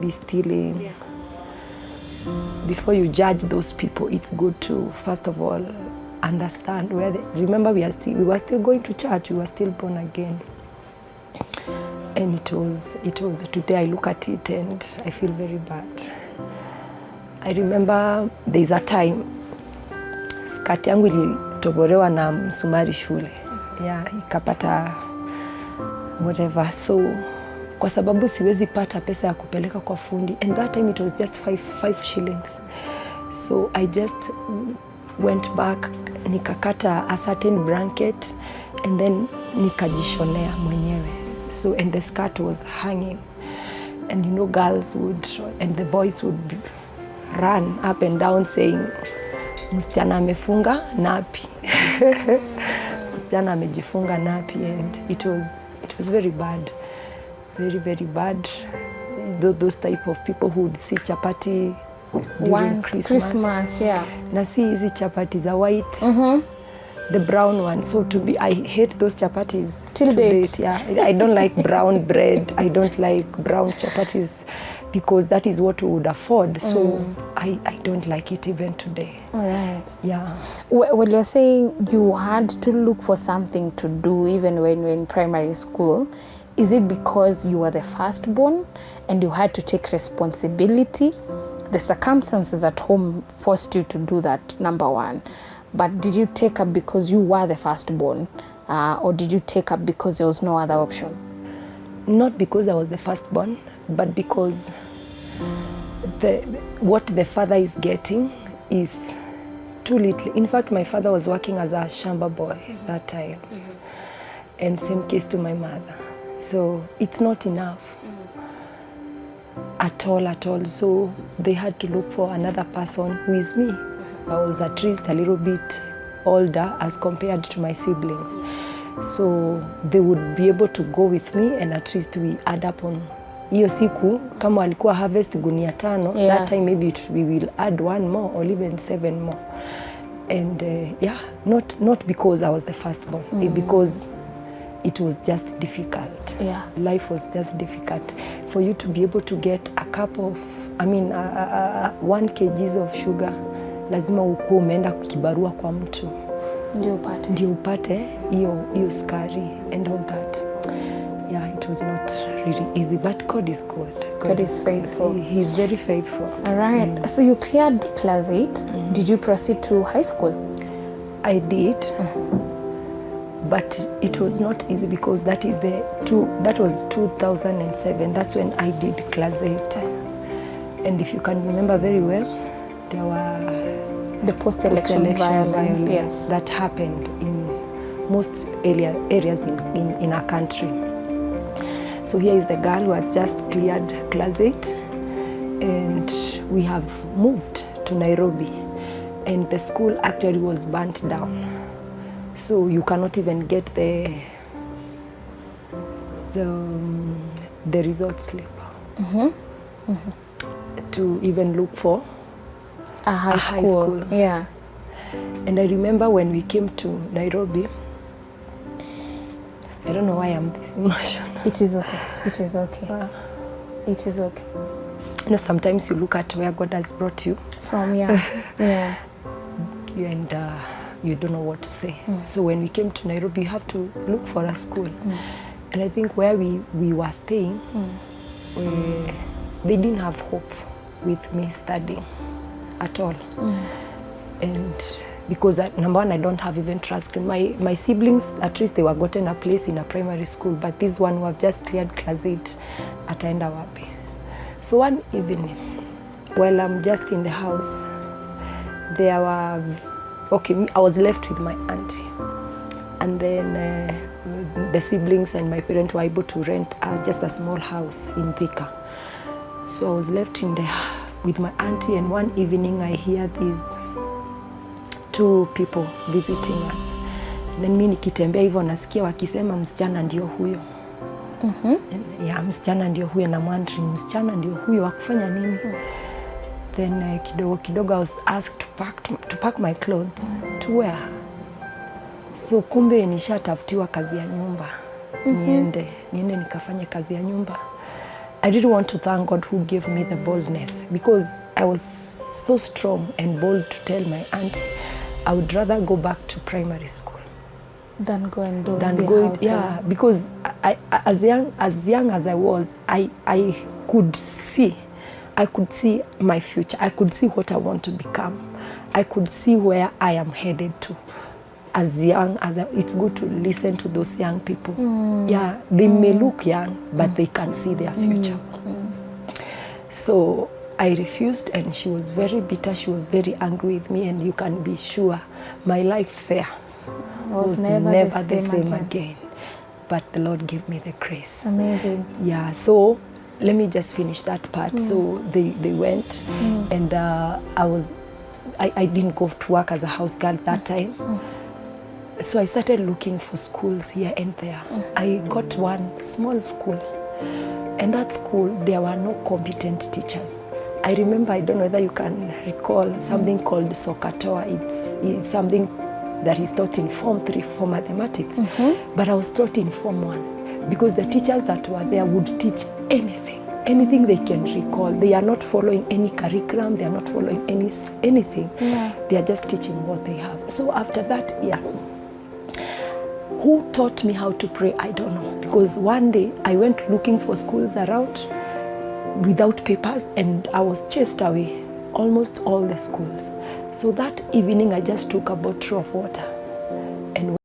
be stealing. Yeah. Before you judge those people, it's good to first of all understand where remember we were still going to church, we were still born again. And it was today I look at it and I feel very bad. I remember there's a time skati yangu ilitobolewa na msumari shule. Yeah, ikapata whatever. So kwa sababu siwezi pata pesa ya kupeleka kwa fundi, and that time it was just 5 shillings. So I just went back, nikakata a certain blanket and then nikajishonea mwenyewe. So and the skirt was hanging, and you know girls would and the boys would run up and down saying msichana amefunga napi. Msichana amejifunga napi, and it was very bad, very bad. Those type of people who would see chapati during Christmas, yeah. Na see hizi chapati za white, the brown one. So I hate those chapatis till date. Yeah, I don't like brown bread. I don't like brown chapatis because that is what we would afford. So I don't like it even today. All right. Yeah. Well, you're saying you had to look for something to do even when you were in primary school. Is it because you were the firstborn and you had to take responsibility? The circumstances at home forced you to do that, number one. But did you take up because you were the firstborn, or did you take up because there was no other option? Not because I was the firstborn, but because what the father is getting is too little. In fact, my father was working as a shamba boy that time, and same case to my mother. So it's not enough at all. So they had to look for another person who is me. I was at least a little bit older as compared to my siblings. So they would be able to go with me, and at least we add up on hiyo siku kama walikuwa harvest gunia 5, yeah. That time maybe we will add 1 more or even 7 more. And yeah, not because I was the firstborn, because it was just difficult. Yeah. Life was just difficult. For you to be able to get a cup of, 1 kg of sugar, lazima ukuwe umeenda kibarua kwa mtu ndio upate hiyo sukari and all that. Yeah, it was not really easy, but God is good. God is faithful. He's very faithful. All right. So you cleared class 8. Did you proceed to high school? I did. But it was not easy because that was 2007. That's when I did class 8. And if you can remember very well, there were the post-election violence, yes, that happened in most areas in our country. So here is the girl who has just cleared class 8, and we have moved to Nairobi, and the school actually was burnt down. So you cannot even get the result slip to even look for a high school. Yeah. And I remember when we came to Nairobi, I don't know why I'm this emotional. It is okay. It is okay. It is okay. You know, sometimes you look at where God has brought you from. Yeah. Yeah. And you don't know what to say. So when we came to Nairobi, you have to look for a school. And I think where we were staying, they didn't have hope with me studying at all. And because number one, I don't have even trust. My siblings, at least they were gotten a place in a primary school, but this one who have just cleared class 8, ataenda wapi? So one evening, while I'm just in the house, there were I was left with my auntie, and then the siblings and my parents were able to rent just a small house in Thika. So I was left with my auntie, and one evening I hear these 2 people visiting us. And then mimi nikitembea hivyo nasikia wakisema msichana ndio huyo. Yeah, msichana ndio huyo, na mwandri msichana ndio huyo wakufanya nini? Then kidogo I was asked to pack my clothes. To where? So kumbe nishatafutiwa kazi ya nyumba. Niende nikafanye kazi ya nyumba. I really want to thank God who gave me the boldness, because I was so strong and bold to tell my auntie I would rather go back to primary school Than go and do than the go. house. Yeah, because I as young as I was, I could see my future. I could see what I want to become. I could see where I am headed to. As young as it's good to listen to those young people. Yeah, they may look young, but they can see their future. So I refused, and she was very bitter. She was very angry with me, and you can be sure my life there was never the same again. But the Lord gave me the grace. Amazing. Yeah, so let me just finish that part. So they went, and I didn't go to work as a house girl that time. So I started looking for schools here and there. I got one small school, and that school, there were no competent teachers. I remember, I don't know whether you can recall, something called Sokatoa. It's something that is taught in Form 3 for mathematics. But I was taught in Form 1, because the teachers that were there would teach anything they can recall. They are not following any curriculum. They are not following anything. Yeah. They are just teaching what they have. So after that, who taught me how to pray? I don't know. Because one day I went looking for schools around without papers, and I was chased away almost all the schools. So that evening I just took a bottle of water